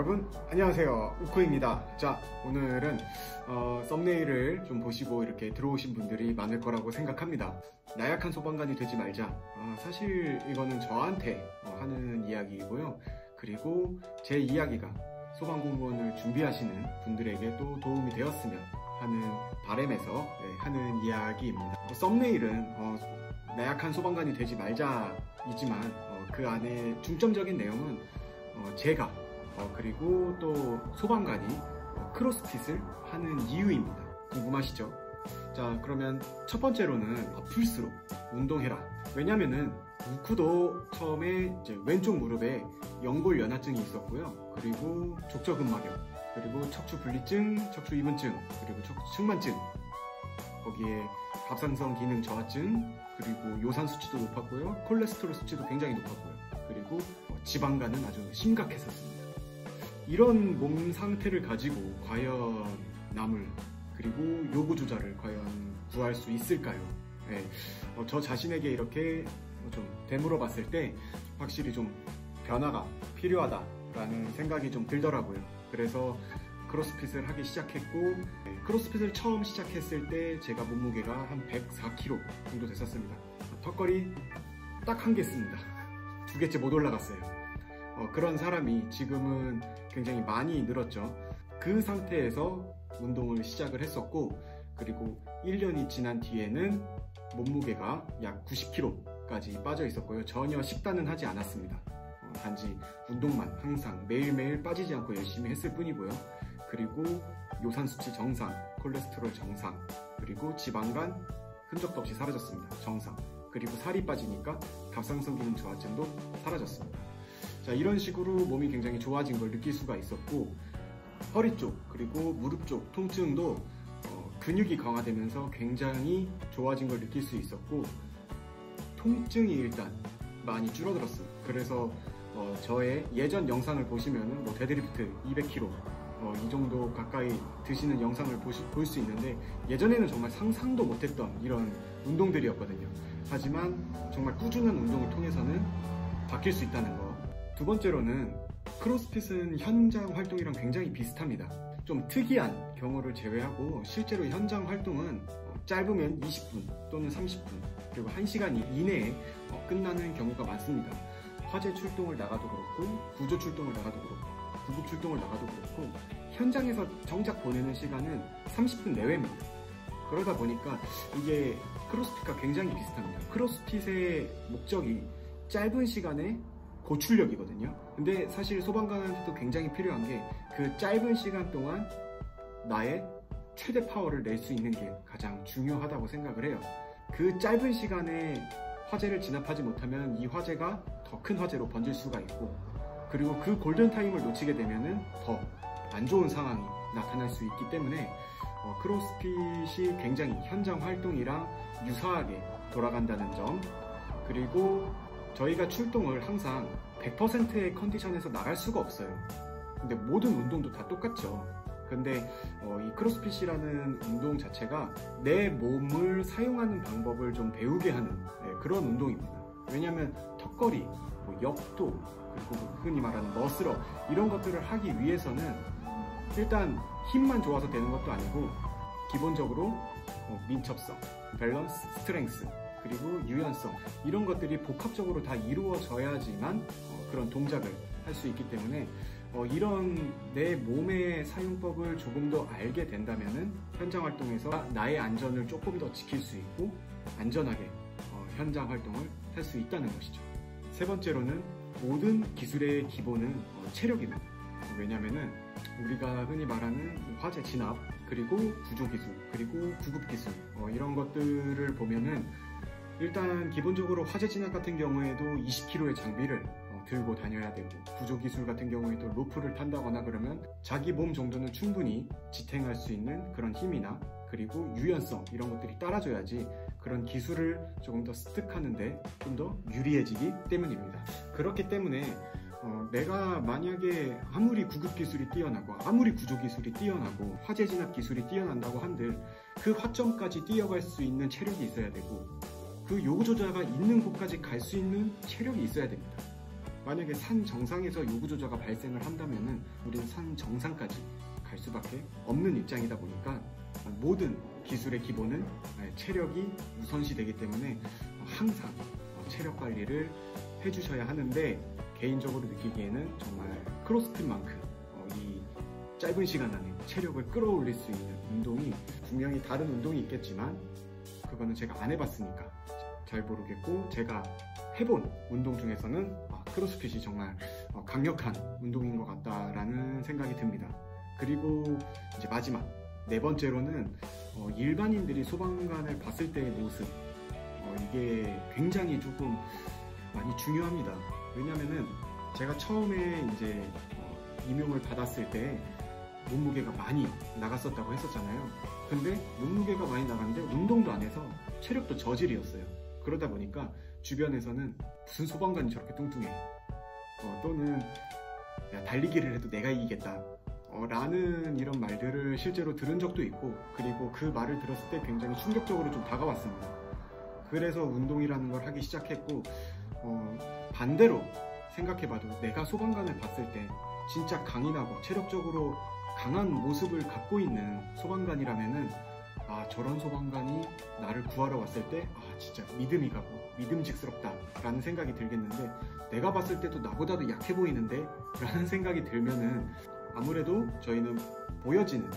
여러분 안녕하세요, 우코입니다. 자, 오늘은 썸네일을 좀 보시고 이렇게 들어오신 분들이 많을 거라고 생각합니다. 나약한 소방관이 되지 말자. 사실 이거는 저한테 하는 이야기이고요. 그리고 제 이야기가 소방공무원을 준비하시는 분들에게 또 도움이 되었으면 하는 바람에서 하는 이야기입니다. 썸네일은 나약한 소방관이 되지 말자이지만 그 안에 중점적인 내용은 제가 그리고 또 소방관이 크로스핏을 하는 이유입니다. 궁금하시죠? 자, 그러면 첫 번째로는 아플수록 운동해라. 왜냐면은 우쿠도 처음에 이제 왼쪽 무릎에 연골 연화증이 있었고요. 그리고 족저근막염, 그리고 척추 분리증, 척추 이분증, 그리고 척추 측만증, 거기에 갑상선 기능 저하증, 그리고 요산 수치도 높았고요. 콜레스테롤 수치도 굉장히 높았고요. 그리고 지방간은 아주 심각했었습니다. 이런 몸 상태를 가지고 과연 남을, 그리고 요구 조절을 과연 구할 수 있을까요? 네. 저 자신에게 이렇게 좀 되물어 봤을 때 확실히 좀 변화가 필요하다라는 생각이 좀 들더라고요. 그래서 크로스핏을 하기 시작했고, 크로스핏을 처음 시작했을 때 제가 몸무게가 한 104kg 정도 됐었습니다. 턱걸이 딱 한 개 씁니다. 2개째 못 올라갔어요. 그런 사람이 지금은 굉장히 많이 늘었죠. 그 상태에서 운동을 시작을 했었고, 그리고 1년이 지난 뒤에는 몸무게가 약 90kg까지 빠져 있었고요. 전혀 식단은 하지 않았습니다. 단지 운동만 항상 매일매일 빠지지 않고 열심히 했을 뿐이고요. 그리고 요산 수치 정상, 콜레스테롤 정상, 그리고 지방간 흔적도 없이 사라졌습니다. 정상. 그리고 살이 빠지니까 갑상선 기능 저하증도 사라졌습니다. 자, 이런 식으로 몸이 굉장히 좋아진 걸 느낄 수가 있었고, 허리 쪽 그리고 무릎 쪽 통증도 근육이 강화되면서 굉장히 좋아진 걸 느낄 수 있었고, 통증이 일단 많이 줄어들었어요. 그래서 저의 예전 영상을 보시면은 데드리프트 200kg 이 정도 가까이 드시는 영상을 볼 수 있는데, 예전에는 정말 상상도 못했던 이런 운동들이었거든요. 하지만 정말 꾸준한 운동을 통해서는 바뀔 수 있다는 거. 두 번째로는 크로스핏은 현장 활동이랑 굉장히 비슷합니다. 좀 특이한 경우를 제외하고 실제로 현장 활동은 짧으면 20분 또는 30분 그리고 1시간 이내에 끝나는 경우가 많습니다. 화재 출동을 나가도 그렇고, 구조 출동을 나가도 그렇고, 구급 출동을 나가도 그렇고, 현장에서 정작 보내는 시간은 30분 내외입니다. 그러다 보니까 이게 크로스핏과 굉장히 비슷합니다. 크로스핏의 목적이 짧은 시간에 고출력이거든요. 근데 사실 소방관한테도 굉장히 필요한 게 그 짧은 시간 동안 나의 최대 파워를 낼 수 있는 게 가장 중요하다고 생각을 해요. 그 짧은 시간에 화재를 진압하지 못하면 이 화재가 더 큰 화재로 번질 수가 있고, 그리고 그 골든타임을 놓치게 되면은 더 안 좋은 상황이 나타날 수 있기 때문에 크로스핏이 굉장히 현장 활동이랑 유사하게 돌아간다는 점, 그리고 저희가 출동을 항상 100%의 컨디션에서 나갈 수가 없어요. 근데 모든 운동도 다 똑같죠. 근데 이 크로스핏이라는 운동 자체가 내 몸을 사용하는 방법을 좀 배우게 하는 그런 운동입니다. 왜냐하면 턱걸이, 역도, 그리고 흔히 말하는 머슬업, 이런 것들을 하기 위해서는 일단 힘만 좋아서 되는 것도 아니고, 기본적으로 민첩성, 밸런스, 스트렝스, 그리고 유연성, 이런 것들이 복합적으로 다 이루어져야지만 그런 동작을 할 수 있기 때문에 이런 내 몸의 사용법을 조금 더 알게 된다면은 현장 활동에서 나의 안전을 조금 더 지킬 수 있고 안전하게 현장 활동을 할 수 있다는 것이죠. 세 번째로는 모든 기술의 기본은 체력입니다. 왜냐면은 우리가 흔히 말하는 화재 진압, 그리고 구조 기술, 그리고 구급 기술, 이런 것들을 보면은 일단 기본적으로 화재 진압 같은 경우에도 20kg의 장비를 들고 다녀야 되고, 구조 기술 같은 경우에도 로프를 탄다거나 그러면 자기 몸 정도는 충분히 지탱할 수 있는 그런 힘이나, 그리고 유연성, 이런 것들이 따라줘야지 그런 기술을 조금 더 습득하는데 좀 더 유리해지기 때문입니다. 그렇기 때문에 내가 만약에 아무리 구급 기술이 뛰어나고 아무리 구조 기술이 뛰어나고 화재 진압 기술이 뛰어난다고 한들 그 화점까지 뛰어갈 수 있는 체력이 있어야 되고, 그 요구조자가 있는 곳까지 갈 수 있는 체력이 있어야 됩니다. 만약에 산 정상에서 요구조저가 발생을 한다면은 우리는 산 정상까지 갈 수밖에 없는 입장이다 보니까 모든 기술의 기본은 체력이 우선시 되기 때문에 항상 체력 관리를 해주셔야 하는데, 개인적으로 느끼기에는 정말 크로스핏만큼 이 짧은 시간 안에 체력을 끌어올릴 수 있는 운동이, 분명히 다른 운동이 있겠지만 그거는 제가 안 해봤으니까 잘 모르겠고, 제가 해본 운동 중에서는 크로스핏이 정말 강력한 운동인 것 같다라는 생각이 듭니다. 그리고 이제 마지막 네 번째로는 일반인들이 소방관을 봤을 때의 모습, 이게 굉장히 조금 많이 중요합니다. 왜냐면은 제가 처음에 이제 임용을 받았을 때 몸무게가 많이 나갔었다고 했었잖아요. 근데 몸무게가 많이 나갔는데 운동도 안 해서 체력도 저질이었어요. 그러다 보니까 주변에서는 무슨 소방관이 저렇게 뚱뚱해, 또는 야, 달리기를 해도 내가 이기겠다 라는 이런 말들을 실제로 들은 적도 있고, 그리고 그 말을 들었을 때 굉장히 충격적으로 좀 다가왔습니다. 그래서 운동이라는 걸 하기 시작했고, 반대로 생각해봐도 내가 소방관을 봤을 때 진짜 강인하고 체력적으로 강한 모습을 갖고 있는 소방관이라면은 저런 소방관이 나를 구하러 왔을 때 진짜 믿음이 가고 믿음직스럽다 라는 생각이 들겠는데, 내가 봤을 때도 나보다도 약해 보이는데 라는 생각이 들면은 아무래도 저희는 보여지는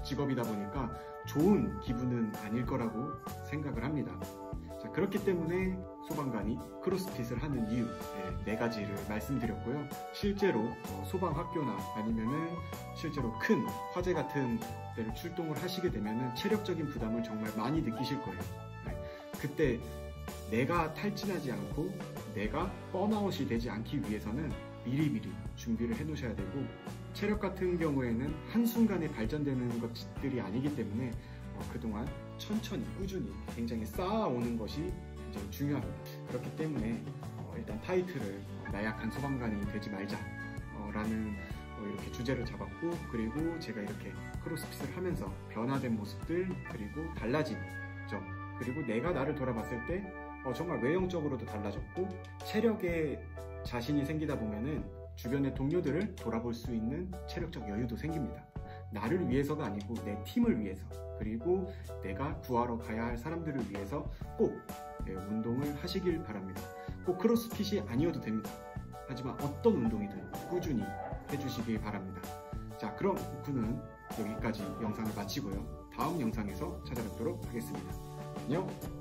직업이다 보니까 좋은 기분은 아닐 거라고 생각을 합니다. 자, 그렇기 때문에 소방관이 크로스핏을 하는 이유 네 가지를 말씀드렸고요. 실제로 소방학교나 아니면은 실제로 큰 화재 같은 데를 출동을 하시게 되면은 체력적인 부담을 정말 많이 느끼실 거예요. 그때 내가 탈진하지 않고 내가 번아웃이 되지 않기 위해서는 미리미리 준비를 해 놓으셔야 되고, 체력 같은 경우에는 한순간에 발전되는 것들이 아니기 때문에 그동안 천천히 꾸준히 굉장히 쌓아오는 것이 굉장히 중요합니다. 그렇기 때문에 일단 타이틀을 나약한 소방관이 되지 말자 라는 이렇게 주제를 잡았고, 그리고 제가 이렇게 크로스핏을 하면서 변화된 모습들, 그리고 달라진 점, 그리고 내가 나를 돌아봤을 때 정말 외형적으로도 달라졌고, 체력에 자신이 생기다 보면은 주변의 동료들을 돌아볼 수 있는 체력적 여유도 생깁니다. 나를 위해서가 아니고 내 팀을 위해서, 그리고 내가 구하러 가야 할 사람들을 위해서 꼭 운동을 하시길 바랍니다. 꼭 크로스핏이 아니어도 됩니다. 하지만 어떤 운동이든 꾸준히 해주시길 바랍니다. 자, 그럼 우쿠는 여기까지 영상을 마치고요. 다음 영상에서 찾아뵙도록 하겠습니다. 안녕!